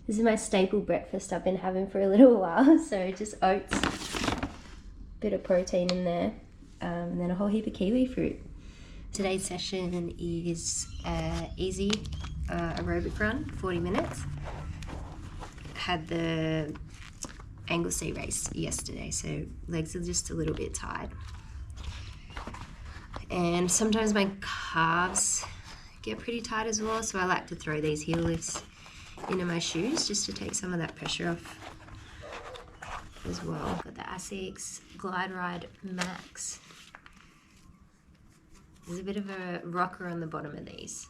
This is my staple breakfast I've been having for a little while. So just oats, bit of protein in there, and then a whole heap of kiwi fruit. Today's session is easy aerobic run, 40 minutes. Had the Anglesey race yesterday, so legs are just a little bit tired. And sometimes my calves get pretty tight as well, so I like to throw these heel lifts into my shoes just to take some of that pressure off as well. Got the Asics Glide Ride Max. There's a bit of a rocker on the bottom of these,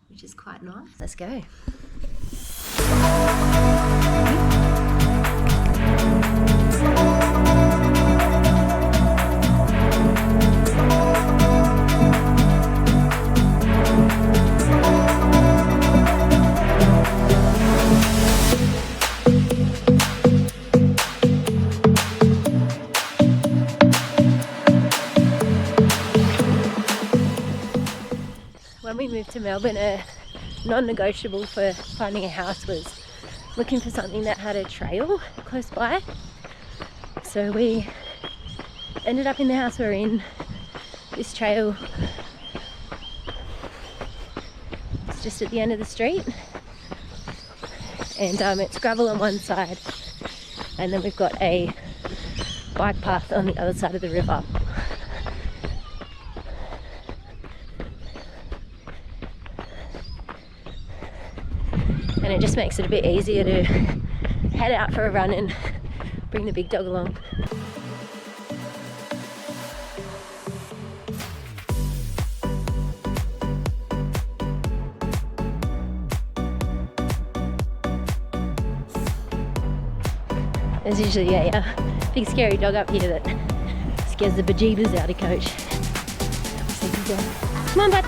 which is quite nice. Let's go. When we moved to Melbourne, a non-negotiable for finding a house was looking for something that had a trail close by. So we ended up in the house we're in. This trail, it's just at the end of the street, and it's gravel on one side, and then we've got a bike path on the other side of the river. And it just makes it a bit easier to head out for a run and bring the big dog along. There's usually a big scary dog up here that scares the bejeebers out of Coach. Come on, bud.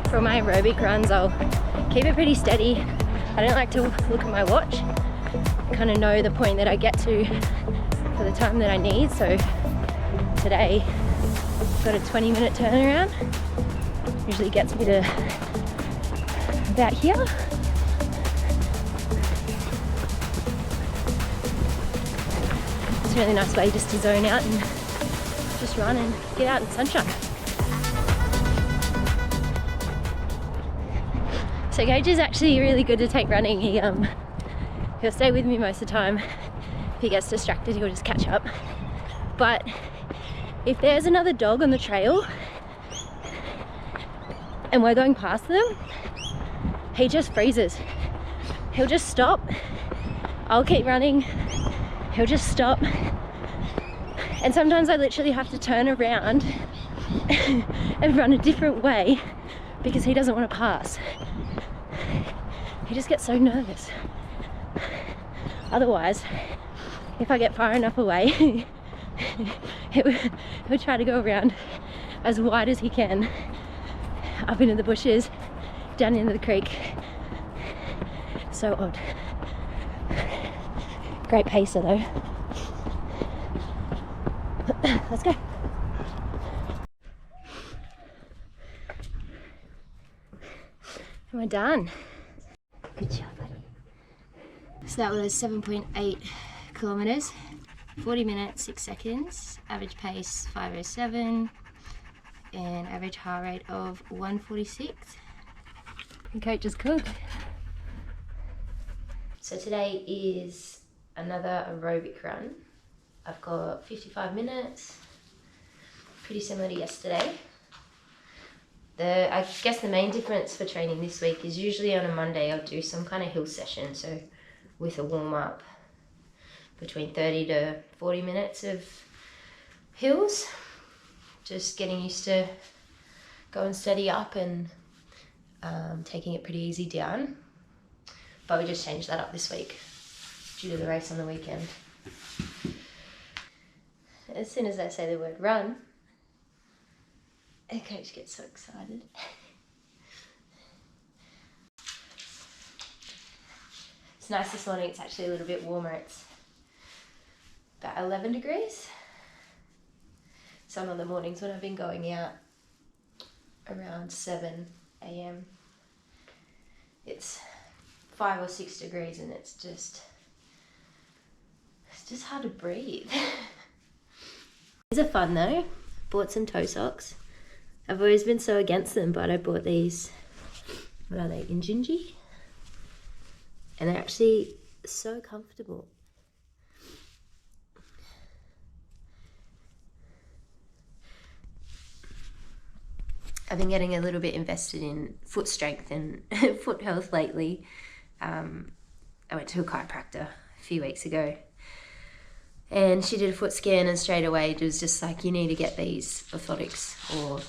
For my aerobic runs, I'll keep it pretty steady. I don't like to look at my watch. I kind of know the point that I get to for the time that I need. So today I've got a 20-minute turnaround. Usually gets me to about here. It's a really nice way just to zone out and just run and get out in sunshine. So Gage is actually really good to take running. He'll stay with me most of the time. If he gets distracted, he'll just catch up. But if there's another dog on the trail and we're going past them, he just freezes. He'll just stop. I'll keep running. He'll just stop. And sometimes I literally have to turn around and run a different way because he doesn't want to pass. He just gets so nervous. Otherwise, if I get far enough away, he would try to go around as wide as he can, up into the bushes, down into the creek. So odd. Great pacer though. Let's go. And we're done. Good job, buddy. So that was 7.8 kilometers, 40 minutes, 6 seconds, average pace 5:07, and average heart rate of 146. And Coach is cooked. So today is another aerobic run. I've got 55 minutes, pretty similar to yesterday. I guess the main difference for training this week is usually on a Monday I'll do some kind of hill session, so with a warm-up between 30 to 40 minutes of hills, just getting used to going steady up and taking it pretty easy down. But we just changed that up this week due to the race on the weekend. As soon as I say the word run, and Coach gets so excited. It's nice this morning, it's actually a little bit warmer. It's about 11 degrees. Some of the mornings when I've been going out around 7 a.m. it's 5 or 6 degrees and it's just hard to breathe. These are fun though. Bought some toe socks. I've always been so against them, but I bought these. What are they? Injinji? And they're actually so comfortable. I've been getting a little bit invested in foot strength and foot health lately. I went to a chiropractor a few weeks ago and she did a foot scan, and straight away it was just like, you need to get these orthotics or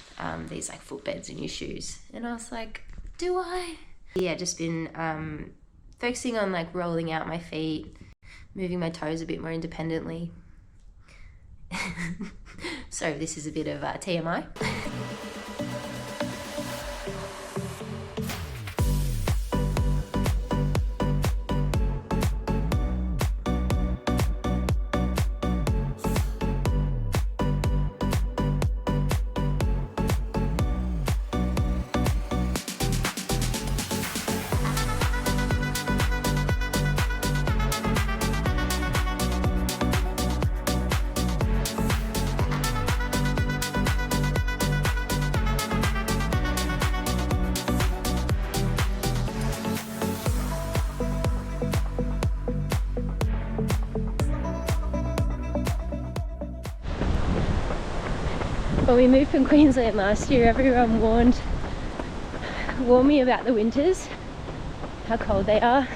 these like footbeds in your shoes. And I was like, do I? Yeah, just been focusing on like rolling out my feet, moving my toes a bit more independently. So this is a bit of TMI. When we moved from Queensland last year, everyone warned me about the winters, how cold they are,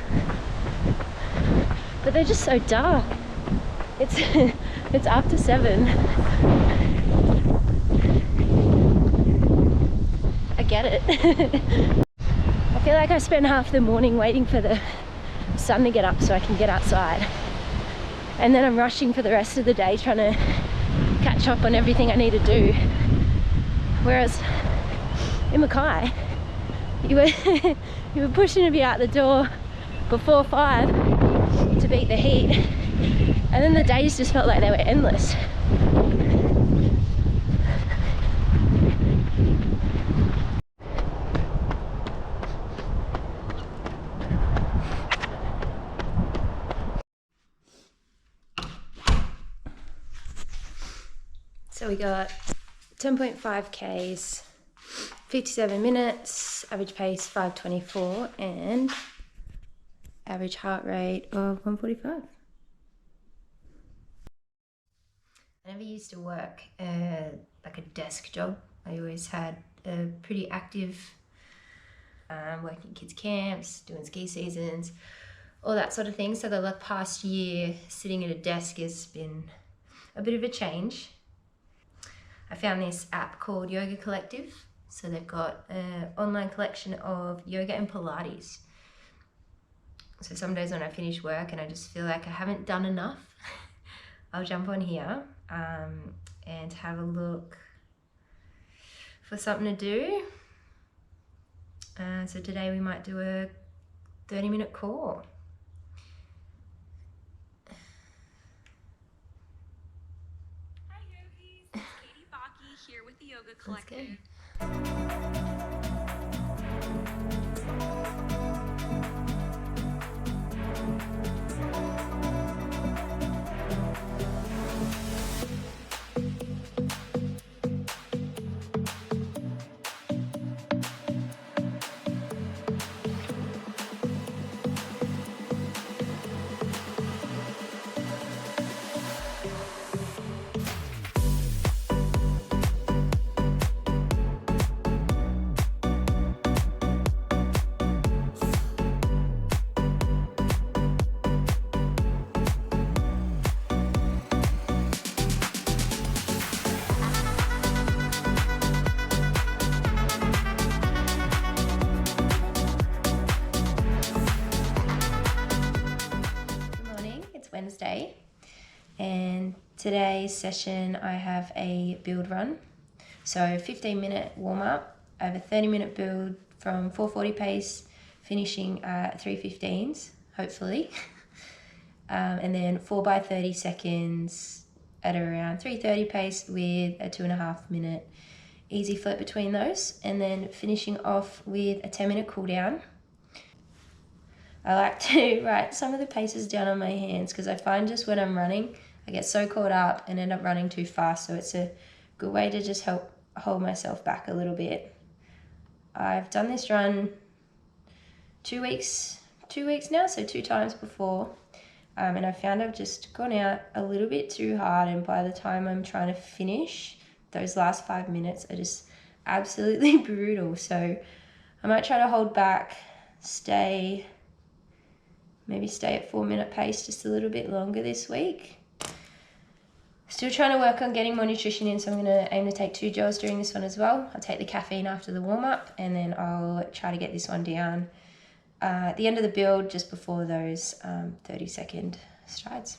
but they're just so dark. It's after 7. I get it. I feel like I spend half the morning waiting for the sun to get up so I can get outside, and then I'm rushing for the rest of the day trying to catch up on everything I need to do. Whereas in Mackay, you were pushing to be out the door before 5 to beat the heat, and then the days just felt like they were endless. So we got 10.5 Ks, 57 minutes, average pace 5:24, and average heart rate of 145. I never used to work like a desk job. I always had a pretty active working kids camps, doing ski seasons, all that sort of thing. So the past year sitting at a desk has been a bit of a change. I found this app called Yoga Collective. So they've got an online collection of yoga and Pilates. So some days when I finish work and I just feel like I haven't done enough, I'll jump on here and have a look for something to do. So today we might do a 30-minute core. Here with the Yoga Collective. Wednesday, and today's session I have a build run, so 15-minute warm-up. I have a 30-minute build from 4:40 pace finishing at 3:15s. hopefully. And then 4 by 30 seconds at around 3:30 pace with a 2.5 minute easy float between those, and then finishing off with a 10-minute cool down. I like to write some of the paces down on my hands because I find just when I'm running, I get so caught up and end up running too fast. So it's a good way to just help hold myself back a little bit. I've done this run 2 weeks now, so 2 times before. And I found I've just gone out a little bit too hard, and by the time I'm trying to finish, those last 5 minutes are just absolutely brutal. So I might try to hold back, maybe stay at 4-minute pace just a little bit longer this week. Still trying to work on getting more nutrition in, so I'm going to aim to take 2 gels during this one as well. I'll take the caffeine after the warm-up, and then I'll try to get this one down at the end of the build, just before those 30-second strides.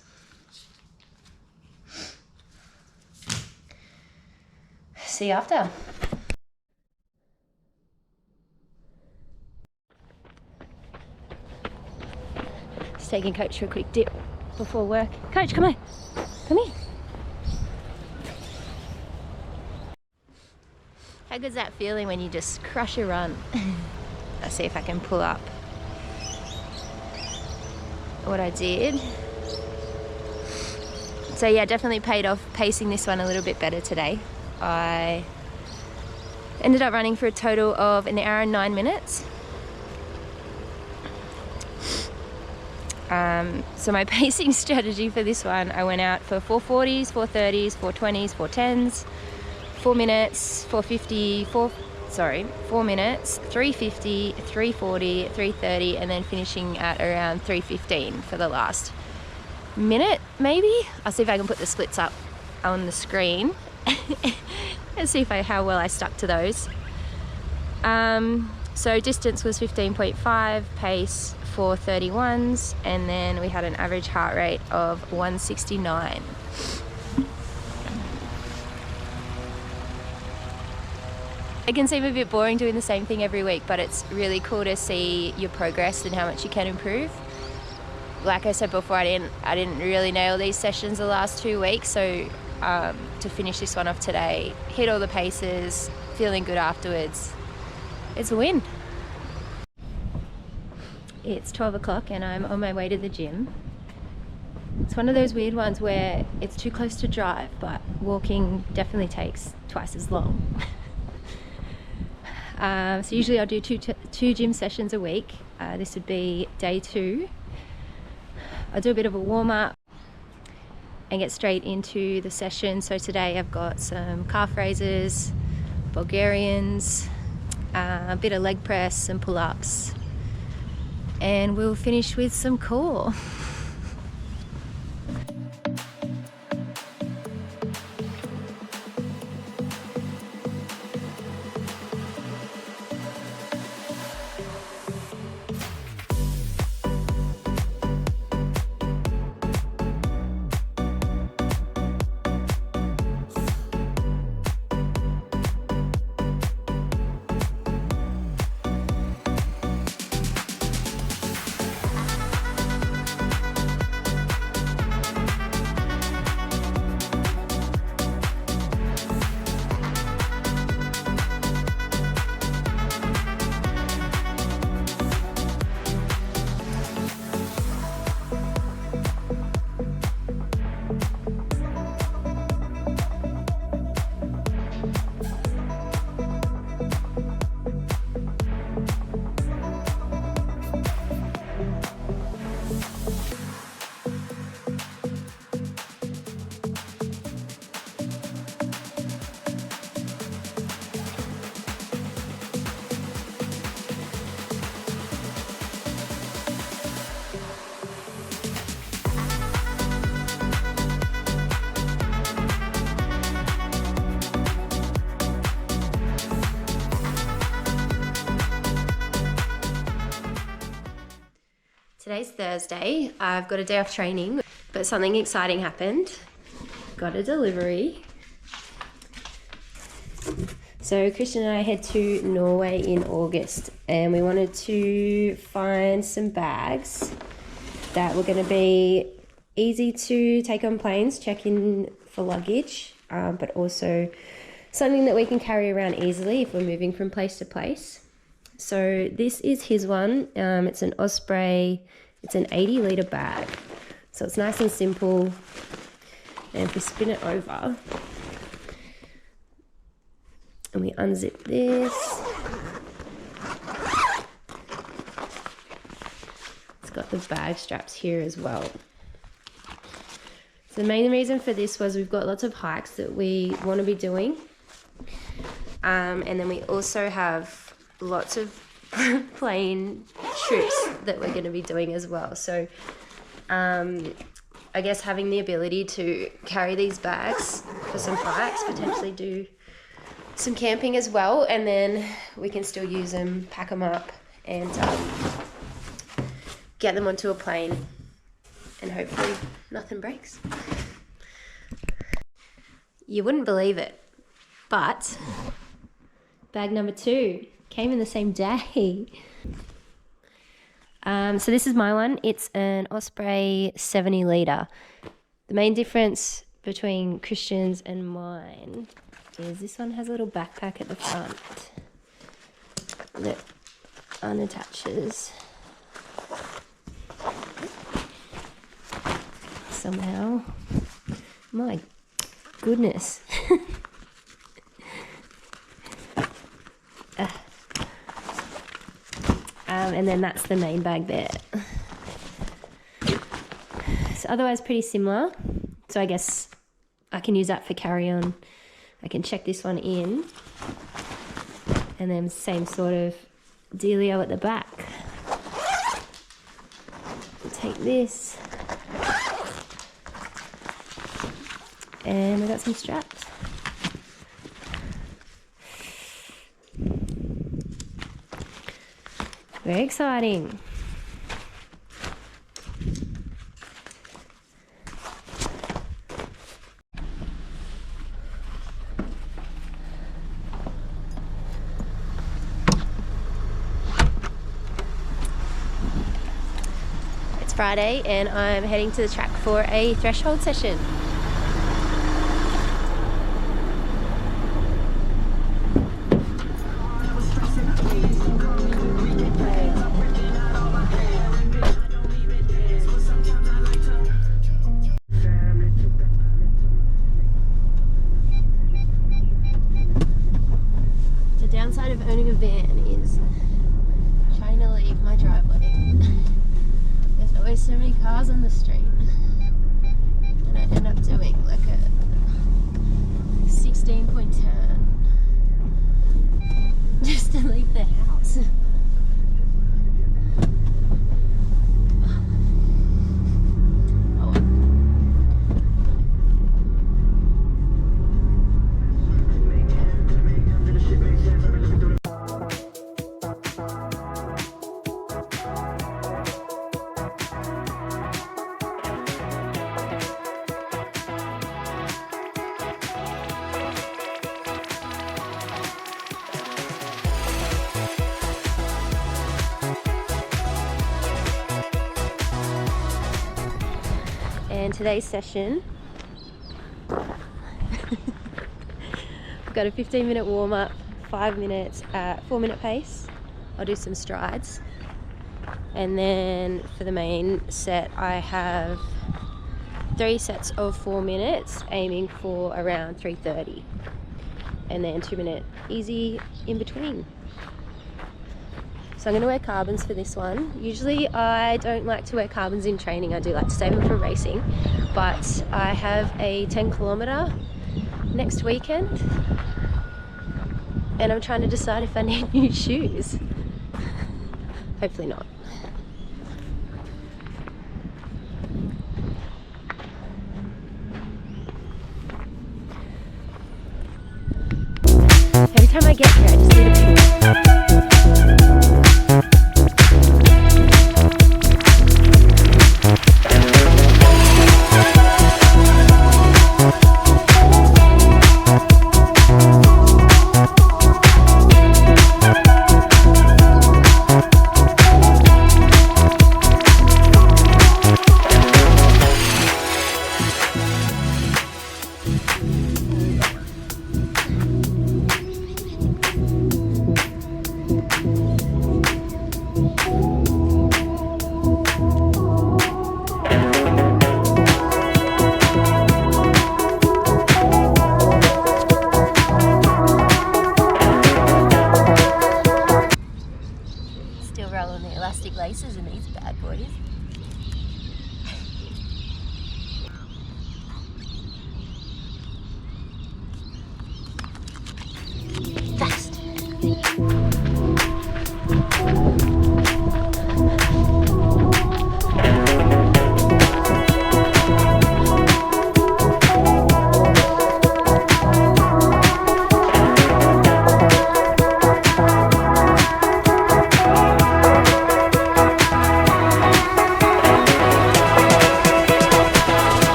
See you after. Just taking Coach for a quick dip before work. Coach, come on. Come here. How good's that feeling when you just crush a run? Let's see if I can pull up what I did. So yeah, definitely paid off pacing this one a little bit better today. I ended up running for a total of 1 hour and 9 minutes. So my pacing strategy for this one, I went out for 4:40s, 4:30s, 4:20s, 4:10s, 4 minutes, 4:50, 4 minutes, 3:50, 3:40, 3:30, and then finishing at around 3:15 for the last minute, maybe. I'll see if I can put the splits up on the screen and see how well I stuck to those. So distance was 15.5, pace 4:31s, and then we had an average heart rate of 169. It can seem a bit boring doing the same thing every week, but it's really cool to see your progress and how much you can improve. Like I said before, I didn't really nail these sessions the last 2 weeks, so to finish this one off today, hit all the paces, feeling good afterwards, it's a win. It's 12 o'clock and I'm on my way to the gym. It's one of those weird ones where it's too close to drive, but walking definitely takes twice as long. So usually I'll do two gym sessions a week. This would be day 2. I'll do a bit of a warm-up and get straight into the session. So today I've got some calf raises, Bulgarians, a bit of leg press, some pull-ups, and we'll finish with some core. Today's Thursday. I've got a day off training, but something exciting happened. Got a delivery. So Christian and I head to Norway in August, and we wanted to find some bags that were going to be easy to take on planes, check in for luggage, but also something that we can carry around easily if we're moving from place to place. So this is his one. It's an Osprey. It's an 80-litre bag. So it's nice and simple. And if we spin it over and we unzip this, it's got the bag straps here as well. So the main reason for this was we've got lots of hikes that we want to be doing. And then we also have lots of plane trips that we're going to be doing as well. So I guess having the ability to carry these bags for some hikes, potentially do some camping as well, and then we can still use them, pack them up, and get them onto a plane, and hopefully nothing breaks. You wouldn't believe it, but bag number 2 came in the same day. So this is my one. It's an Osprey 70-litre. The main difference between Christian's and mine is this one has a little backpack at the front that unattaches somehow. My goodness. And then that's the main bag there. So otherwise pretty similar. So I guess I can use that for carry-on. I can check this one in. And then same sort of dealio at the back. Take this. And we got some straps. Very exciting. It's Friday and I'm heading to the track for a threshold session. Downside of owning a van is trying to leave my driveway. There's always so many cars on the street, and I end up doing like a 16-point turn just to leave the house. And today's session, we've got a 15-minute warm-up, 5 minutes at 4-minute pace. I'll do some strides. And then for the main set, I have 3 sets of 4 minutes, aiming for around 3:30. And then 2-minute easy in between. So I'm going to wear carbons for this one. Usually I don't like to wear carbons in training. I do like to save them for racing. But I have a 10-kilometre next weekend. And I'm trying to decide if I need new shoes. Hopefully not. Every time I get here, I just need a pink.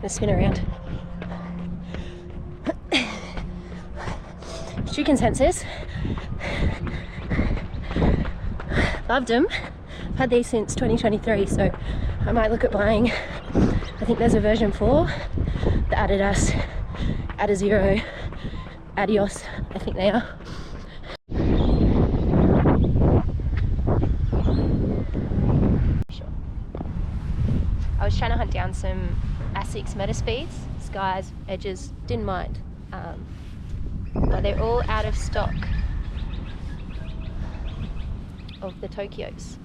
gonna spin around. True consensus. Loved them. I've had these since 2023, so I might look at buying. I think there's a version 4, the Adidas Adizero Adios, I think they are. Sure. I was trying to hunt down some Asics Metaspeeds, Skies, Edges, didn't mind, but they're all out of stock of the Tokyos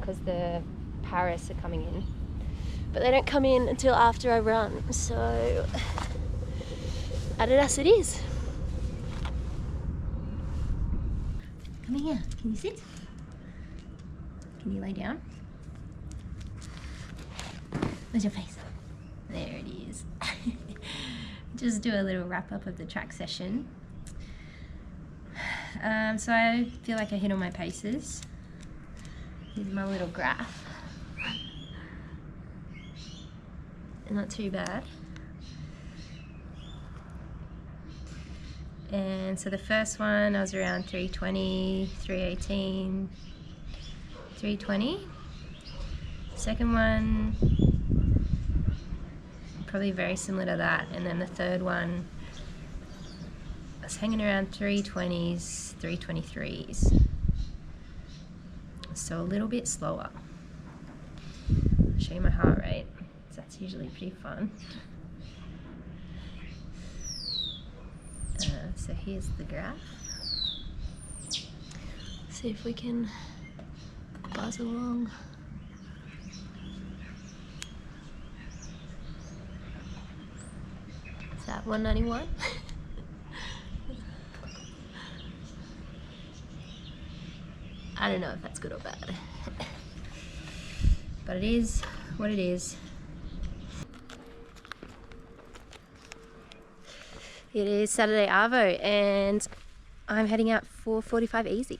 because the Paris are coming in, but they don't come in until after I run, so Adidas it is. Come here, can you sit? Can you lay down? Where's your face? There it is. Just do a little wrap up of the track session. So I feel like I hit all my paces. Here's my little graph. Not too bad. And so the first one I was around 320, 318, 320. Second one probably very similar to that, and then the third one I was hanging around 320s, 323s, so a little bit slower. I'll show you my heart rate, so that's usually pretty fun. So here's the graph. See if we can buzz along. Is that 191? I don't know if that's good or bad, but it is what it is. It is Saturday Arvo and I'm heading out for 45 easy.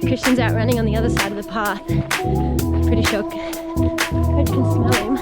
Christian's out running on the other side of the path. Pretty sure Coach can smell him.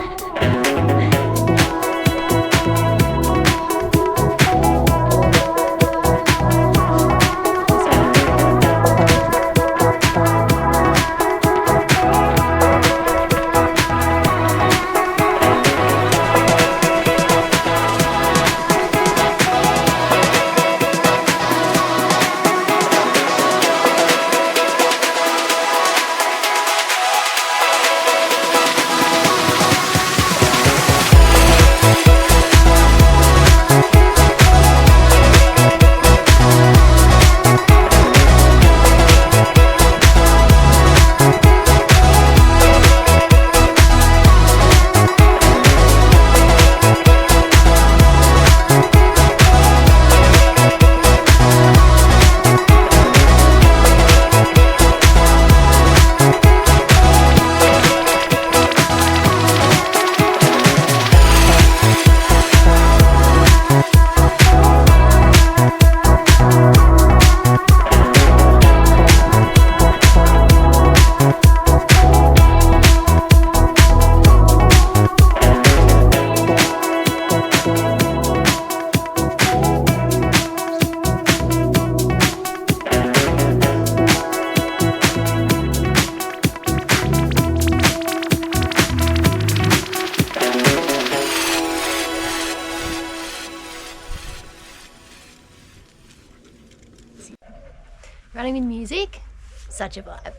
Running with music, such a vibe.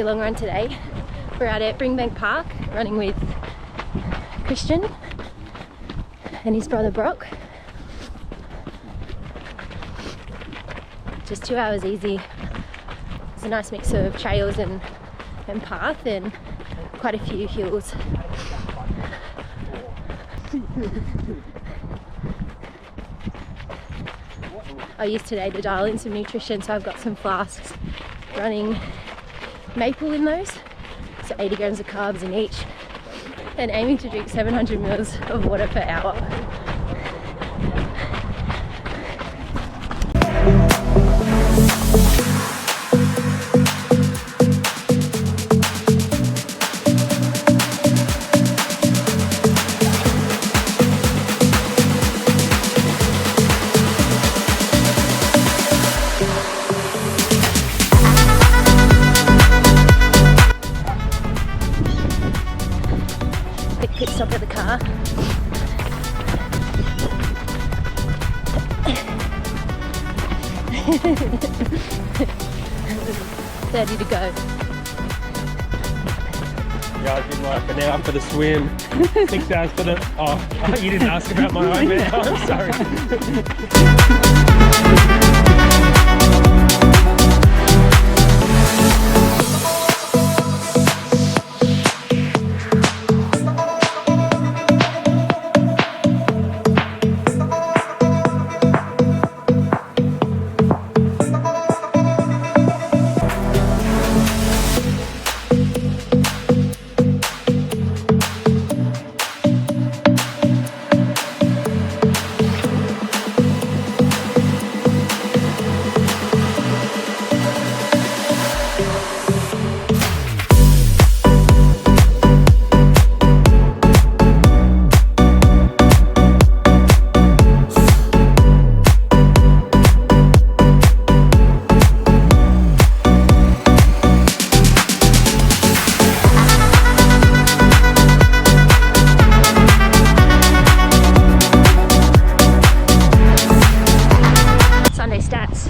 long run today. We're out at Springbank Park running with Christian and his brother Brock. Just 2 hours easy. It's a nice mix of trails and path and quite a few hills. I used today to dial in some nutrition, so I've got some flasks running maple in those, so 80 grams of carbs in each, and aiming to drink 700 mils of water per hour. Pit stop at the car. $30 to go. Yeah, I've been like an hour for the swim, 6 hours for the... Oh, you didn't ask about my Ironman. I'm sorry. Stats,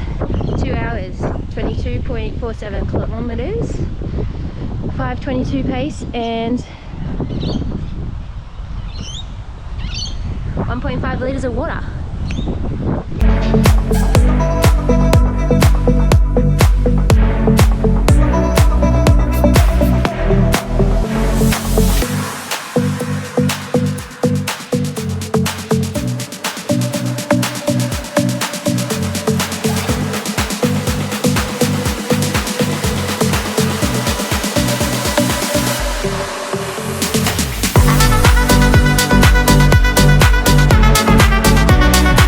2 hours, 22.47 kilometers, 5:22 pace, and 1.5 liters of water.